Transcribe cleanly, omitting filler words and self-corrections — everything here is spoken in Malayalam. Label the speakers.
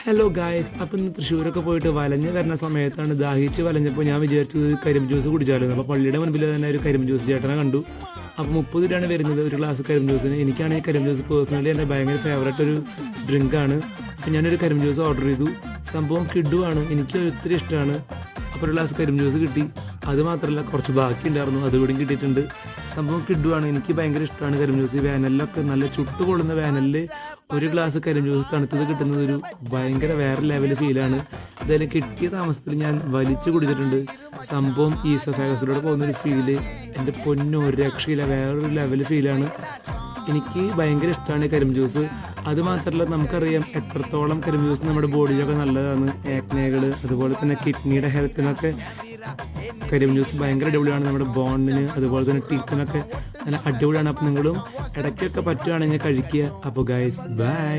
Speaker 1: ഹലോ ഗായ്സ്, അപ്പം ഇന്ന് തൃശ്ശൂരൊക്കെ പോയിട്ട് വലഞ്ഞ് വരുന്ന സമയത്താണ് ദാഹിച്ച് വലഞ്ഞപ്പോൾ ഞാൻ വിചാരിച്ചത് കരിമ്പ് ജ്യൂസ് കുടിച്ചായിരുന്നു. അപ്പോൾ പള്ളിയുടെ മുൻപിൽ തന്നെ ഒരു കരിമ്പ് ജ്യൂസ് ചേട്ടനെ കണ്ടു. അപ്പോൾ 30 രൂപയാണ് വരുന്നത് ഒരു ഗ്ലാസ് കരിമ്പ് ജ്യൂസിന്. എനിക്കാണ് ഈ കരിമ്പ് ജ്യൂസ് പേഴ്സണലി എൻ്റെ ഭയങ്കര ഫേവറേറ്റ് ഒരു ഡ്രിങ്കാണ്. അപ്പോൾ ഞാനൊരു കരിമ്പ് ജ്യൂസ് ഓർഡർ ചെയ്തു. സംഭവം കിഡുവാണ്, എനിക്ക് ഒത്തിരി ഇഷ്ടമാണ്. അപ്പോൾ ഒരു ഗ്ലാസ് കരിമ്പ് ജ്യൂസ് കിട്ടി. അത് മാത്രമല്ല കുറച്ച് ബാക്കി ഉണ്ടായിരുന്നു, അതുകൂടി കിട്ടിയിട്ടുണ്ട്. സംഭവം കിഡുവാണ്, എനിക്ക് ഭയങ്കര ഇഷ്ടമാണ് കരിമ്പ് ജ്യൂസ്. ഈ വേനലിലൊക്കെ നല്ല ചുട്ടുകൊള്ളുന്ന വേനലിൽ ഒരു ഗ്ലാസ് കരിമ്പ് ജ്യൂസ് തണുത്തത് കിട്ടുന്നത് ഒരു ഭയങ്കര വേറെ ലെവൽ ഫീലാണ്. എന്തായാലും കിട്ടിയ താമസത്തിൽ ഞാൻ വലിച്ചു കുടിച്ചിട്ടുണ്ട്. സംഭവം ഈസോഫാഗസിലൂടെ പോകുന്നൊരു ഫീല് എൻ്റെ പൊന്നോ ഒരു രക്ഷയില്ല, വേറൊരു ലെവൽ ഫീലാണ്. എനിക്ക് ഭയങ്കര ഇഷ്ടമാണ് കരിമ്പ് ജ്യൂസ്. അത് മാത്രമല്ല നമുക്കറിയാം എത്രത്തോളം കരിമ്പ് ജ്യൂസ് നമ്മുടെ ബോഡിയിലൊക്കെ നല്ലതാണ്. ആക്നെകൾ അതുപോലെ തന്നെ കിഡ്നിയുടെ ഹെൽത്തിനൊക്കെ കരിമ്പ് ജ്യൂസ് ഭയങ്കര അടിപൊളിയാണ്. നമ്മുടെ ബോണിന് അതുപോലെ തന്നെ ടീത്തിനൊക്കെ നല്ല അടിപൊളിയാണ്. അപ്പോൾ നിങ്ങളും ഇടയ്ക്കൊക്കെ പറ്റുകയാണെങ്കിൽ കഴിക്കുക. അപ്പോൾ ഗൈസ് ബൈ.